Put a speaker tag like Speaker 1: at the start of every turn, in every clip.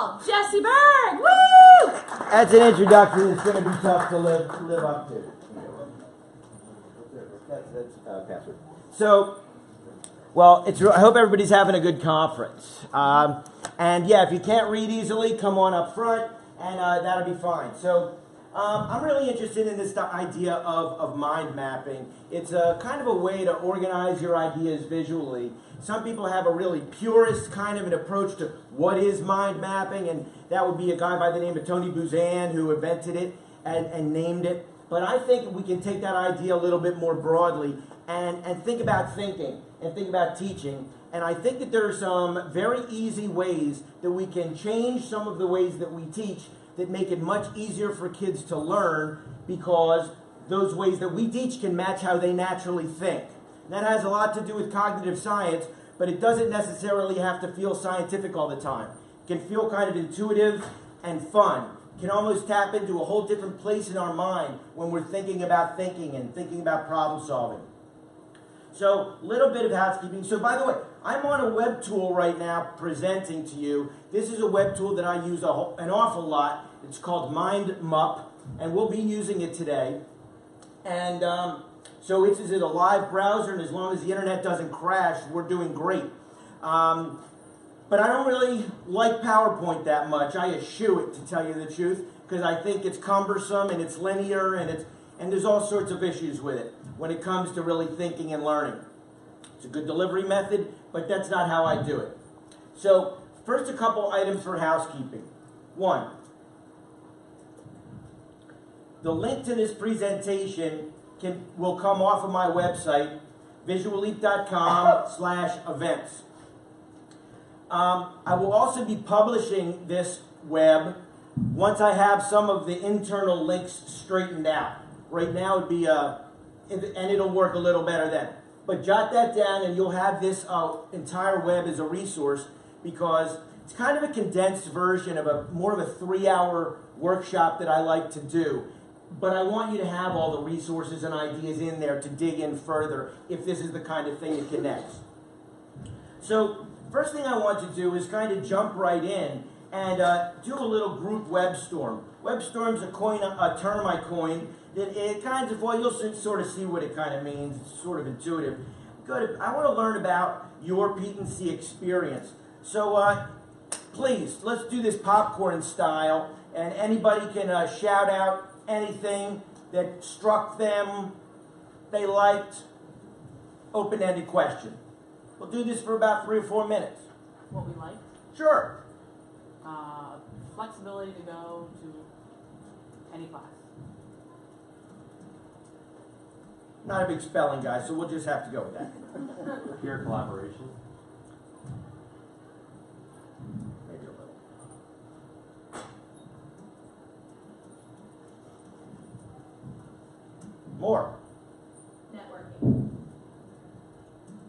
Speaker 1: all, Jesse Berg. Woo!
Speaker 2: That's an introduction that's going to be tough to live up to. That's password. So, well, I hope everybody's having a good conference. And yeah, if you can't read easily, come on up front, and that'll be fine. So, I'm really interested in this idea of mind mapping. It's a kind of a way to organize your ideas visually. Some people have a really purist kind of an approach to what is mind mapping, and that would be a guy by the name of Tony Buzan who invented it and named it. But I think we can take that idea a little bit more broadly and think about thinking and think about teaching. And I think that there are some very easy ways that we can change some of the ways that we teach that make it much easier for kids to learn, because those ways that we teach can match how they naturally think. And that has a lot to do with cognitive science, but it doesn't necessarily have to feel scientific all the time. It can feel kind of intuitive and fun. It can almost tap into a whole different place in our mind when we're thinking about thinking and thinking about problem solving. So, a little bit of housekeeping. So, by the way, I'm on a web tool right now presenting to you. This is a web tool that I use an awful lot. It's called MindMup, and we'll be using it today. And so it's a live browser, and as long as the internet doesn't crash, we're doing great. But I don't really like PowerPoint that much. I eschew it, to tell you the truth, because I think it's cumbersome and it's linear and there's all sorts of issues with it when it comes to really thinking and learning. It's a good delivery method, but that's not how I do it. So first, a couple items for housekeeping. One, the link to this presentation will come off of my website, visualleap.com/events. I will also be publishing this web once I have some of the internal links straightened out. Right now it'd be and it'll work a little better then. But jot that down, and you'll have this entire web as a resource, because it's kind of a condensed version of more of a 3-hour workshop that I like to do. But I want you to have all the resources and ideas in there to dig in further if this is the kind of thing that connects. So, first thing I want to do is kind of jump right in and do a little group WEBSTORM. WEBSTORM's a term I coined. It kind of, well, you'll sort of see what it kind of means. It's sort of intuitive. Good. I want to learn about your P&C experience. So please, let's do this popcorn style, and anybody can shout out anything that struck them, they liked, open-ended question. We'll do this for about 3 or 4 minutes.
Speaker 1: What we like?
Speaker 2: Sure.
Speaker 1: Flexibility to go to any class.
Speaker 2: Not a big spelling guy, so we'll just have to go with that.
Speaker 3: Peer collaboration.
Speaker 2: Maybe a little. More.
Speaker 1: Networking.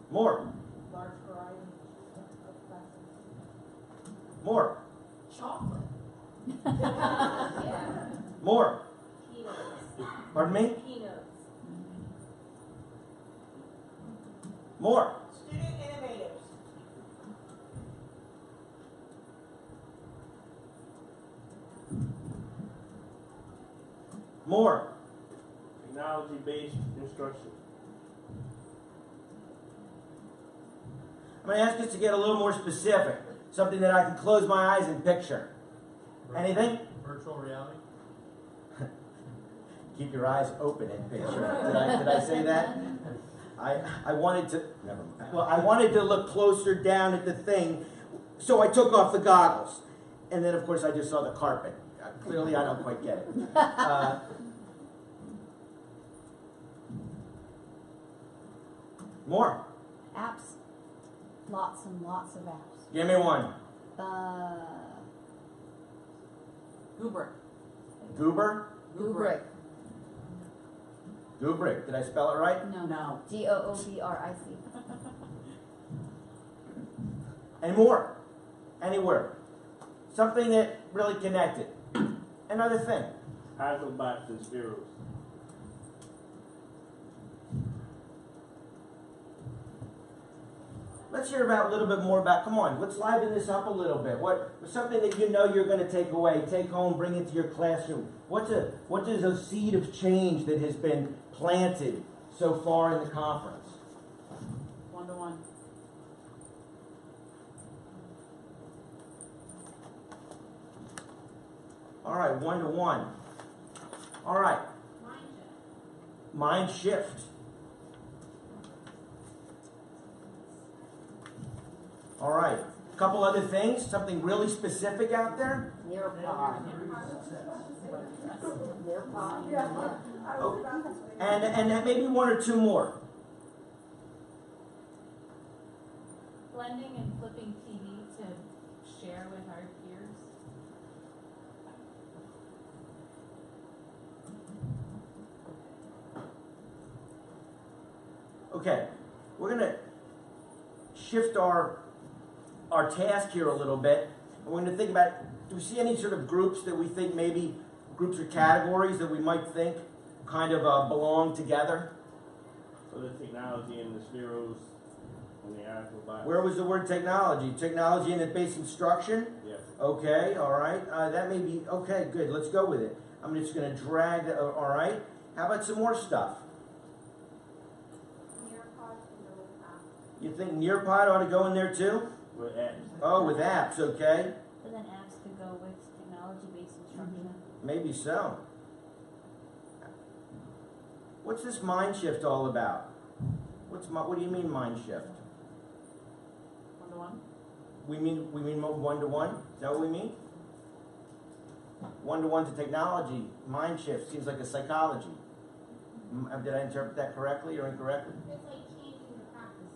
Speaker 2: More.
Speaker 1: Large variety of classes.
Speaker 2: More.
Speaker 1: Chocolate.
Speaker 4: Yeah.
Speaker 2: More.
Speaker 4: Keynotes.
Speaker 2: Pardon me?
Speaker 4: Keynotes.
Speaker 2: More.
Speaker 4: Student innovators.
Speaker 2: More.
Speaker 5: Technology-based instruction.
Speaker 2: I'm going to ask us to get a little more specific. Something that I can close my eyes and picture. Anything?
Speaker 3: Virtual reality.
Speaker 2: Keep your eyes open and picture. Did I say that? I wanted to. Never mind. Well, I wanted to look closer down at the thing, so I took off the goggles, and then of course I just saw the carpet. Clearly, I don't quite get it. More.
Speaker 6: Apps. Lots and lots of apps.
Speaker 2: Give me one.
Speaker 1: Goober.
Speaker 2: Goober.
Speaker 6: Goobric.
Speaker 2: Goobric. Did I spell it right?
Speaker 1: No.
Speaker 6: Goobric.
Speaker 2: And more. Anywhere. Something that really connected. Another thing.
Speaker 5: Hasselblatt and Spiros.
Speaker 2: let's hear about a little bit more about, come on, let's liven this up a little bit. What something that you know you're going to take away, take home, bring into your classroom. What is a seed of change that has been planted so far in the conference?
Speaker 1: One-to-one.
Speaker 2: All right, one-to-one. All right, mind shift. All right, a couple other things, something really specific out there.
Speaker 6: Nearpod. Nearpod.
Speaker 2: Oh, and maybe one or two more.
Speaker 1: Blending and flipping TV to share with our peers.
Speaker 2: Okay, we're going to shift our task here a little bit. We're going to think about, do we see any sort of groups that we think maybe, groups or categories that we might think kind of belong together?
Speaker 5: So the technology and the zeros and the alphabet.
Speaker 2: Where was the word technology? Technology in the base instruction?
Speaker 5: Yes.
Speaker 2: Okay, all right. That may be, okay, good. Let's go with it. I'm just going to drag, all right. How about some more stuff? You think Nearpod ought to go in there too?
Speaker 5: With apps.
Speaker 2: Oh, with apps, okay.
Speaker 7: But then apps could go with technology-based instruction.
Speaker 2: Maybe so. What's this mind shift all about? What do you mean mind shift?
Speaker 1: One-to-one.
Speaker 2: We mean one-to-one? Is that what we mean? One-to-one to technology. Mind shift seems like a psychology. Did I interpret that correctly or incorrectly?
Speaker 8: It's like changing the practices,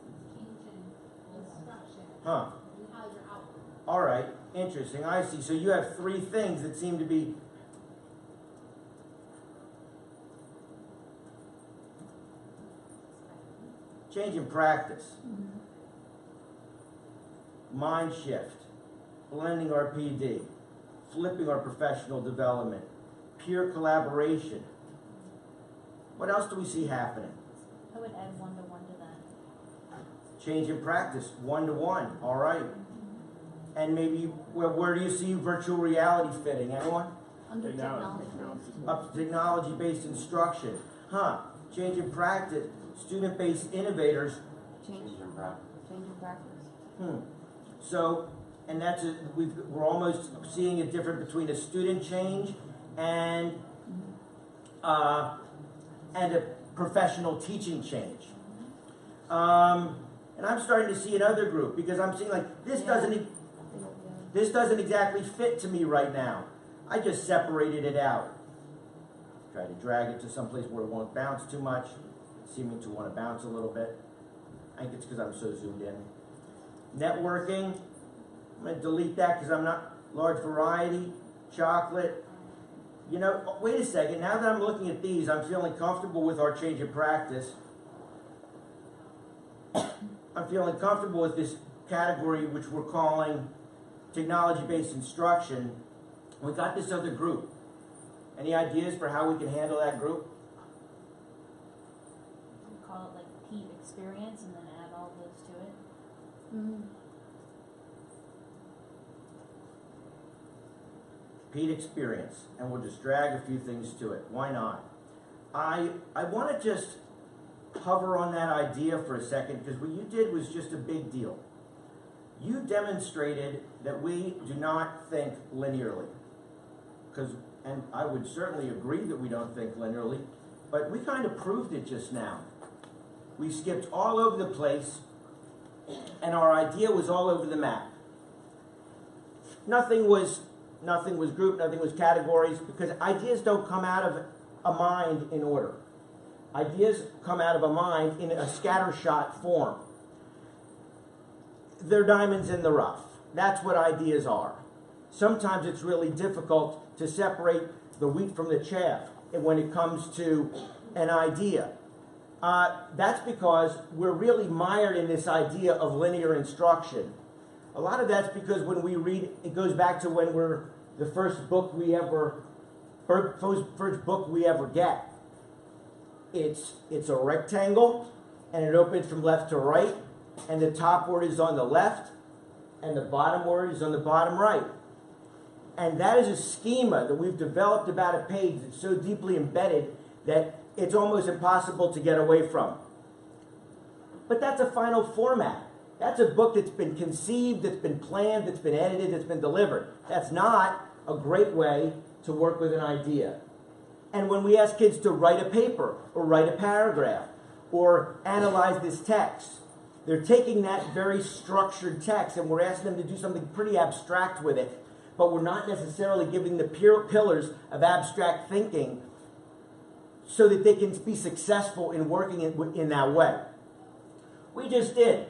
Speaker 8: changing the instruction,
Speaker 2: Huh.
Speaker 8: and how you're out.
Speaker 2: All right. Interesting. I see. So you have three things that seem to be change in practice. Mind shift. Blending our PD. Flipping our professional development. Peer collaboration. What else do we see happening?
Speaker 7: I would add one-to-one to that.
Speaker 2: Change in practice, one-to-one, all right. And maybe, where do you see virtual reality fitting? Anyone?
Speaker 7: Under
Speaker 5: Technology.
Speaker 7: technology.
Speaker 2: Up to technology-based instruction. Huh, change in practice, student-based innovators.
Speaker 7: Change in practice.
Speaker 2: So, and that's, we're almost seeing a difference between a student change and a professional teaching change. And I'm starting to see another group because I'm seeing like this doesn't exactly fit to me right now. I just separated it out. Try to drag it to someplace where it won't bounce too much. Seeming to want to bounce a little bit. I think it's because I'm so zoomed in. Networking. I'm going to delete that because I'm not large variety. Chocolate. You know, wait a second. Now that I'm looking at these, I'm feeling comfortable with our change of practice. I'm feeling comfortable with this category which we're calling technology-based instruction. We got this other group. Any ideas for how we can handle that group?
Speaker 7: We call it like Pete experience and then add all those to it.
Speaker 2: Pete experience, and we'll just drag a few things to it. Why not? I want to just hover on that idea for a second because what you did was just a big deal. You demonstrated that we do not think linearly. And I would certainly agree that we don't think linearly, but we kind of proved it just now. We skipped all over the place, and our idea was all over the map. Nothing was grouped, nothing was categories, because ideas don't come out of a mind in order. Ideas come out of a mind in a scattershot form. They're diamonds in the rough. That's what ideas are. Sometimes it's really difficult to separate the wheat from the chaff when it comes to an idea. That's because we're really mired in this idea of linear instruction. A lot of that's because when we read, it goes back to when we're the first book we ever get. It's a rectangle, and it opens from left to right, and the top word is on the left, and the bottom word is on the bottom right. And that is a schema that we've developed about a page that's so deeply embedded that it's almost impossible to get away from. But that's a final format. That's a book that's been conceived, that's been planned, that's been edited, that's been delivered. That's not a great way to work with an idea. And when we ask kids to write a paper, or write a paragraph, or analyze this text, they're taking that very structured text and we're asking them to do something pretty abstract with it, but we're not necessarily giving the pillars of abstract thinking so that they can be successful in working in that way. We just did.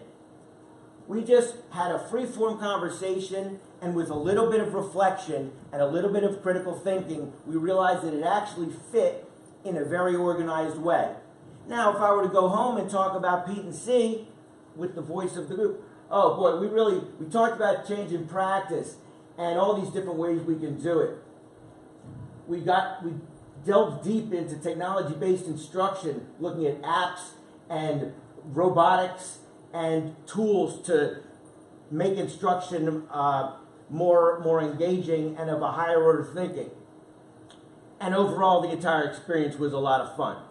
Speaker 2: We just had a free-form conversation, and with a little bit of reflection and a little bit of critical thinking, we realized that it actually fit in a very organized way. Now, if I were to go home and talk about Pete and C with the voice of the group, oh boy, we talked about change in practice and all these different ways we can do it. We delved deep into technology-based instruction, looking at apps and robotics and tools to make instruction more engaging and of a higher order thinking. And overall, the entire experience was a lot of fun.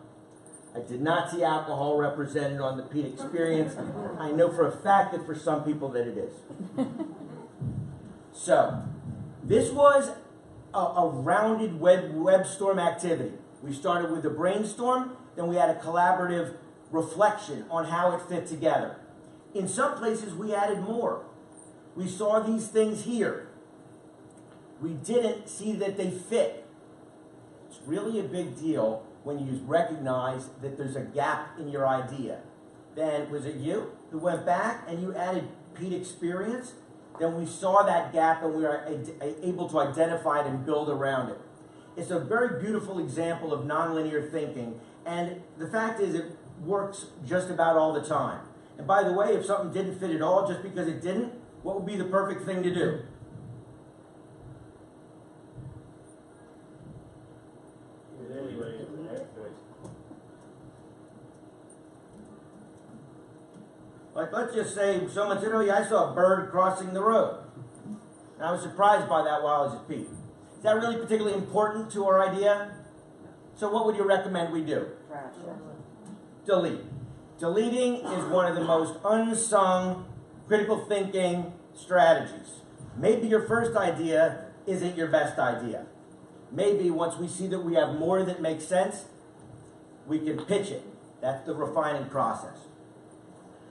Speaker 2: I did not see alcohol represented on the Pete experience. I know for a fact that for some people that it is. So, this was a rounded WEBSTORM activity. We started with a brainstorm, then we had a collaborative reflection on how it fit together. In some places, we added more. We saw these things here. We didn't see that they fit. It's really a big deal when you recognize that there's a gap in your idea. Then, was it you who went back and you added Pete experience? Then we saw that gap and we were able to identify it and build around it. It's a very beautiful example of nonlinear thinking, and the fact is it works just about all the time. And by the way, if something didn't fit at all just because it didn't, what would be the perfect thing to do?
Speaker 5: Anyway,
Speaker 2: Like, let's just say someone said, oh yeah, I saw a bird crossing the road. And I was surprised by that while I was at Pete. Is that really particularly important to our idea? So what would you recommend we do? Delete. Deleting is one of the most unsung critical thinking strategies. Maybe your first idea isn't your best idea. Maybe once we see that we have more that makes sense, we can pitch it. That's the refining process.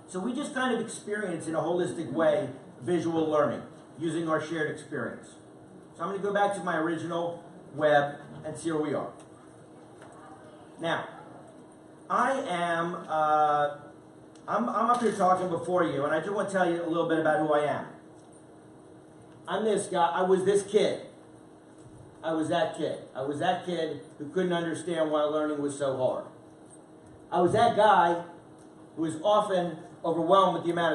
Speaker 2: So we just kind of experience in a holistic way visual learning using our shared experience. So I'm going to go back to my original web and see where we are. Now, I'm up here talking before you, and I just want to tell you a little bit about who I am. I'm this guy. I was this kid. I was that kid. I was that kid who couldn't understand why learning was so hard. I was that guy who was often overwhelmed with the amount of